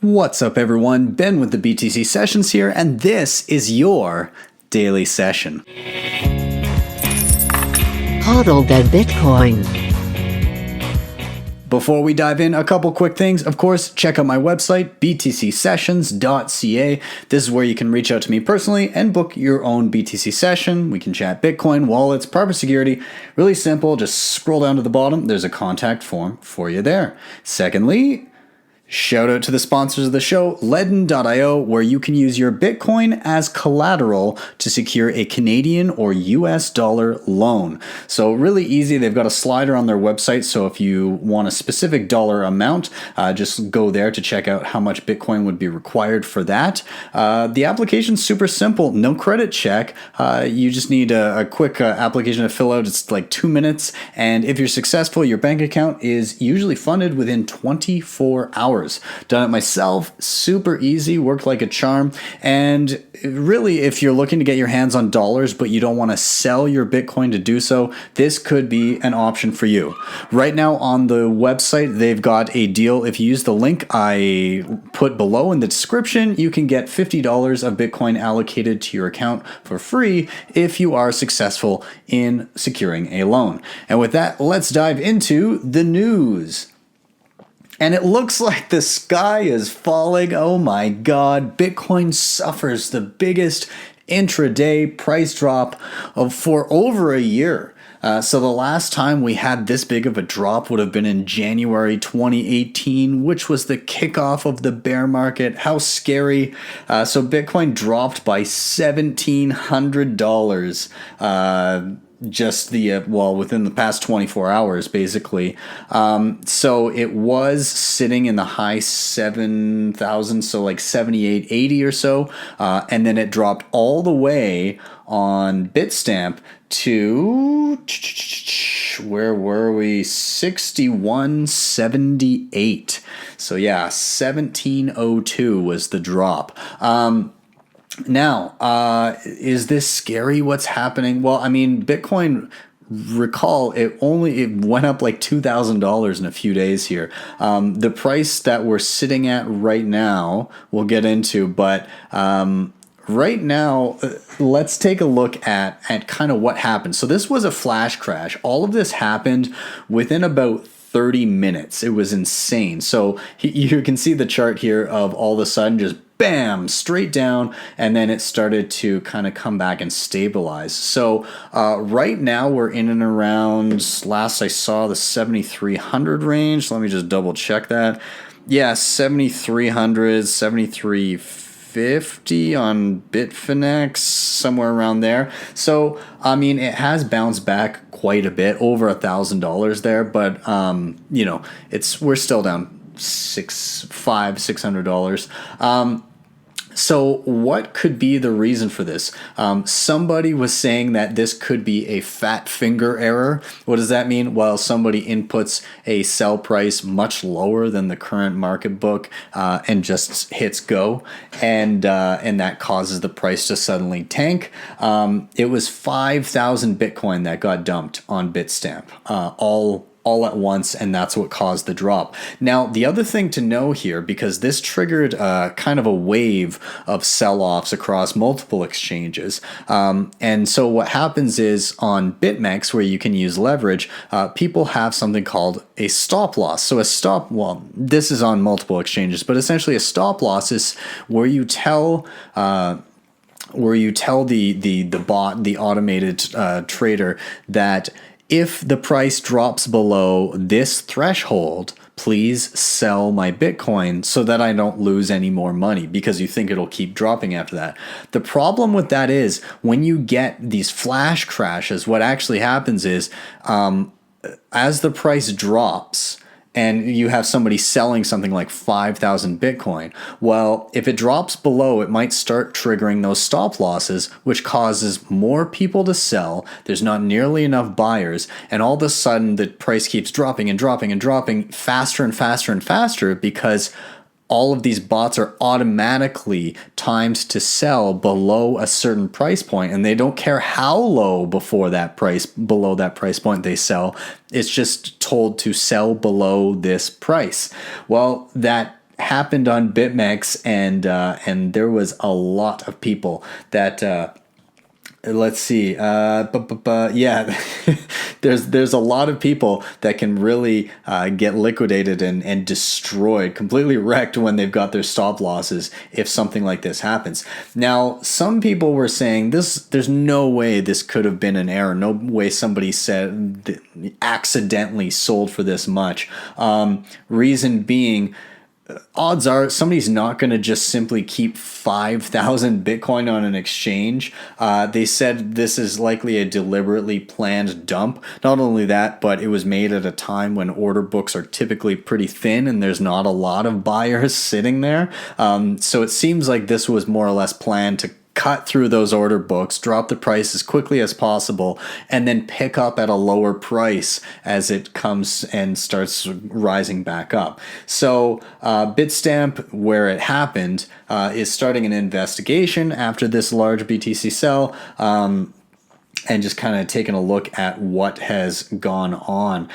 What's up, everyone? Ben with the BTC Sessions here, and this is your daily session. Hodl the Bitcoin. Before we dive in, a couple quick things. Of course, check out my website, btcsessions.ca. This is where you can reach out to me personally and book your own BTC session. We can chat Bitcoin, wallets, proper security. Really simple. Just scroll down to the bottom. There's a contact form for you there. Secondly, shout out to the sponsors of the show, Ledn.io, where you can use your Bitcoin as collateral to secure a Canadian or US dollar loan. So really easy. They've got a slider on their website. So if you want a specific dollar amount, just go there to check out how much Bitcoin would be required for that. The application's super simple. No credit check. You just need a quick application to fill out. It's like 2 minutes. And if you're successful, your bank account is usually funded within 24 hours. Done it myself, super easy, worked like a charm. And really, if you're looking to get your hands on dollars, but you don't want to sell your Bitcoin to do so, this could be an option for you. Right now on the website, they've got a deal. If you use the link I put below in the description, you can get $50 of Bitcoin allocated to your account for free if you are successful in securing a loan. And with that, let's dive into the news. And it looks like the sky is falling. Oh my God. Bitcoin suffers the biggest intraday price drop for over a year. So the last time we had this big of a drop would have been in January 2018, which was the kickoff of the bear market. How scary. So Bitcoin dropped by $1,700. Within the past 24 hours, basically. So it was sitting in the high 7,000, so like 78, 80 or so. And then it dropped all the way on Bitstamp to, where were we? 61.78. So yeah, 1702 was the drop. Now, is this scary what's happening? Well, I mean, Bitcoin, recall, it went up like $2,000 in a few days here. The price that we're sitting at right now, we'll get into, but right now, let's take a look at kind of what happened. So this was a flash crash. All of this happened within about 30 minutes. It was insane. So you can see the chart here of all of a sudden just bam, straight down, and then it started to kind of come back and stabilize. So right now we're in and around, last I saw, the 7,300 range. Let me just double check that. Yeah, 7,300, 7,350 on Bitfinex, somewhere around there. So, I mean, it has bounced back quite a bit, over $1,000 there, but, we're still down $600. So what could be the reason for this? Somebody was saying that this could be a fat finger error. What does that mean? Well, somebody inputs a sell price much lower than the current market book and just hits go, and that causes the price to suddenly tank. It was 5,000 Bitcoin that got dumped on Bitstamp, all at once, and that's what caused the drop. Now, the other thing to know here, because this triggered kind of a wave of sell-offs across multiple exchanges, and so what happens is on BitMEX, where you can use leverage, people have something called a stop loss. So this is on multiple exchanges, but essentially a stop loss is where you tell the bot, the automated trader, that if the price drops below this threshold, please sell my Bitcoin so that I don't lose any more money, because you think it'll keep dropping after that. The problem with that is when you get these flash crashes, what actually happens is as the price drops, and you have somebody selling something like 5,000 Bitcoin, well, if it drops below, it might start triggering those stop losses, which causes more people to sell. There's not nearly enough buyers, and all of a sudden the price keeps dropping and dropping and dropping faster and faster and faster, because all of these bots are automatically timed to sell below a certain price point, and they don't care how low below that price point they sell. It's just told to sell below this price. Well, that happened on BitMEX, and there was a lot of people that. Let's see. Yeah, there's a lot of people that can really get liquidated and destroyed, completely wrecked when they've got their stop losses if something like this happens. Now, some people were saying there's no way this could have been an error. No way somebody said accidentally sold for this much. Reason being, odds are somebody's not going to just simply keep 5,000 Bitcoin on an exchange. They said this is likely a deliberately planned dump. Not only that, but it was made at a time when order books are typically pretty thin and there's not a lot of buyers sitting there. So it seems like this was more or less planned to cut through those order books, drop the price as quickly as possible, and then pick up at a lower price as it comes and starts rising back up. So Bitstamp, where it happened, is starting an investigation after this large BTC sell. And just kind of taking a look at what has gone on.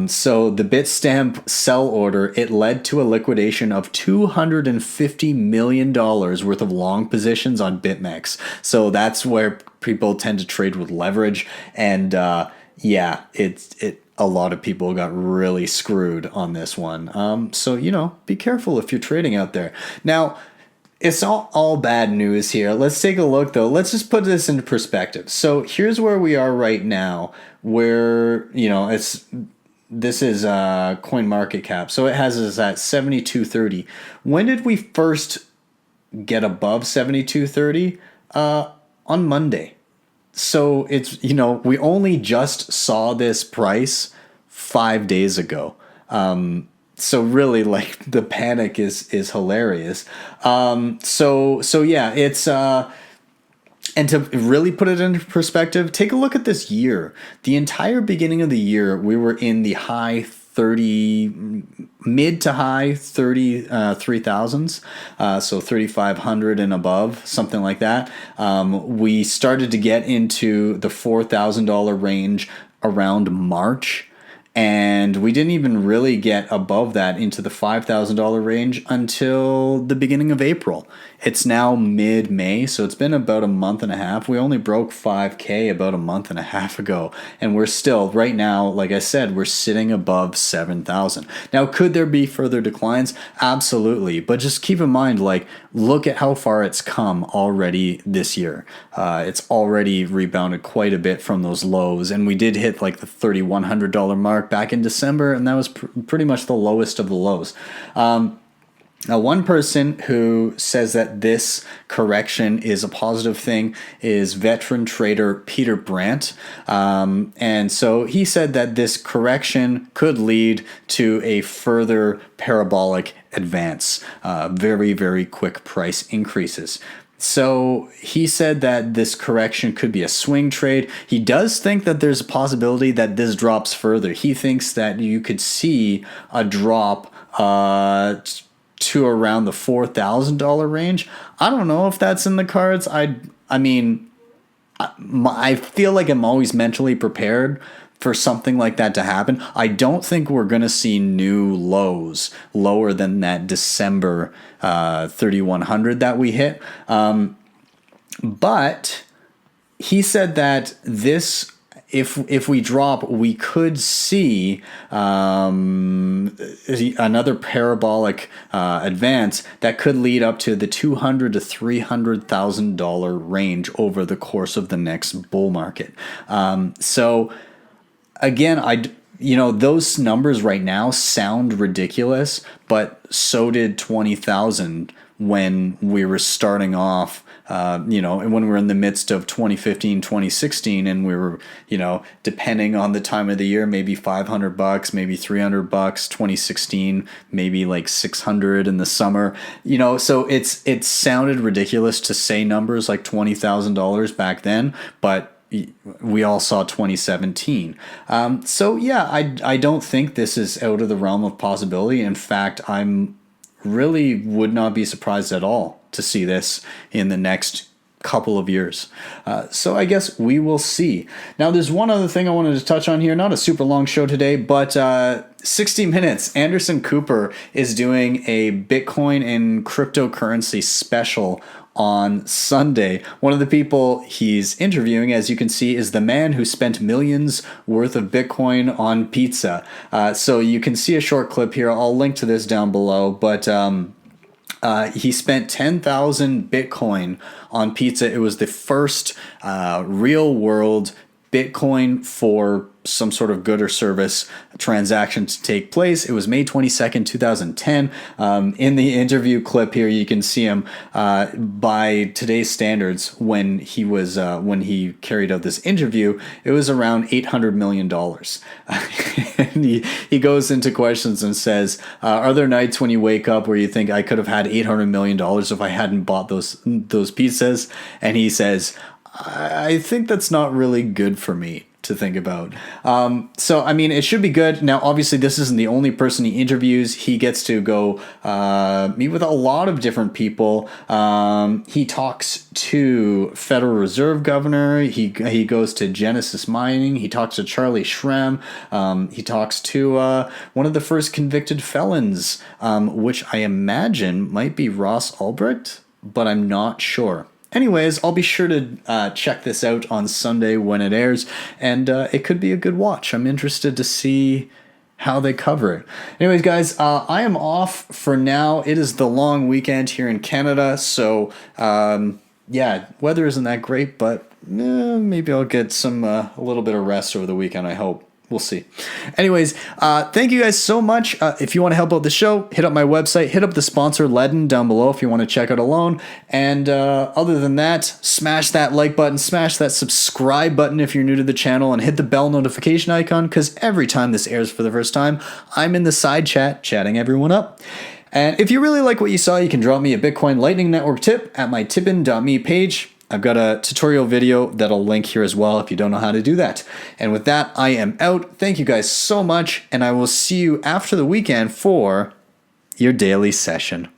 So the Bitstamp sell order, it led to a liquidation of $250 million worth of long positions on BitMEX. So that's where people tend to trade with leverage. And yeah, a lot of people got really screwed on this one. So, be careful if you're trading out there. Now, it's all bad news here. Let's take a look, though. Let's just put this into perspective. So here's where we are right now, where, this is CoinMarketCap. So it has us at 72.30. When did we first get above 72.30? On Monday. So it's, we only just saw this price 5 days ago. So really, like, the panic is hilarious. So yeah, it's and to really put it into perspective, take a look at this year. The entire beginning of the year, we were in the mid to high 33,000s, so 3,500 and above, something like that. We started to get into the $4,000 range around March. And we didn't even really get above that into the $5,000 range until the beginning of April. It's now mid-May, so it's been about a month and a half. We only broke 5K about a month and a half ago, and we're still, right now, like I said, we're sitting above 7,000. Now, could there be further declines? Absolutely, but just keep in mind, look at how far it's come already this year. It's already rebounded quite a bit from those lows, and we did hit the $3,100 mark back in December, and that was pretty much the lowest of the lows. Now, one person who says that this correction is a positive thing is veteran trader Peter Brandt. And so he said that this correction could lead to a further parabolic advance, very, very quick price increases. So he said that this correction could be a swing trade. He does think that there's a possibility that this drops further. He thinks that you could see a drop to around the $4,000 range. I don't know if that's in the cards. I feel like I'm always mentally prepared for something like that to happen. I don't think we're going to see new lows lower than that December 3,100 that we hit. But he said that this, if we drop, we could see another parabolic advance that could lead up to the $200,000 to $300,000 range over the course of the next bull market. So again, those numbers right now sound ridiculous, but so did 20,000 when we were starting off. And when we were in the midst of 2015, 2016, and we were, depending on the time of the year, maybe $500, maybe $300, 2016, maybe like 600 in the summer, so it sounded ridiculous to say numbers like $20,000 back then, but we all saw 2017. So yeah, I don't think this is out of the realm of possibility. In fact, I'm really would not be surprised at all to see this in the next couple of years. So I guess we will see. Now, there's one other thing I wanted to touch on here. Not a super long show today, but 60 Minutes. Anderson Cooper is doing a Bitcoin and cryptocurrency special on Sunday. One of the people he's interviewing, as you can see, is the man who spent millions worth of Bitcoin on pizza. So you can see a short clip here. I'll link to this down below, but he spent 10,000 Bitcoin on pizza. It was the first real world Bitcoin for some sort of good or service transaction to take place. It was May 22nd, 2010. In the interview clip here, you can see him by today's standards when he carried out this interview, it was around $800 million. And he goes into questions and says, are there nights when you wake up where you think I could have had $800 million if I hadn't bought those pizzas? And he says, I think that's not really good for me to think about. So, I mean, it should be good. Now, obviously, this isn't the only person he interviews. He gets to go meet with a lot of different people. He talks to Federal Reserve Governor. He goes to Genesis Mining. He talks to Charlie Shrem. He talks to one of the first convicted felons, which I imagine might be Ross Ulbricht, but I'm not sure. Anyways, I'll be sure to check this out on Sunday when it airs, and it could be a good watch. I'm interested to see how they cover it. Anyways, guys, I am off for now. It is the long weekend here in Canada, so yeah, weather isn't that great, but maybe I'll get a little bit of rest over the weekend, I hope. We'll see. Anyways, thank you guys so much. If you want to help out the show, hit up my website, hit up the sponsor Ledn down below if you want to check out a loan. And other than that, smash that like button, smash that subscribe button if you're new to the channel, and hit the bell notification icon, because every time this airs for the first time, I'm in the side chat chatting everyone up. And if you really like what you saw, you can drop me a Bitcoin Lightning Network tip at my tippin.me page. I've got a tutorial video that I'll link here as well if you don't know how to do that. And with that, I am out. Thank you guys so much, and I will see you after the weekend for your daily session.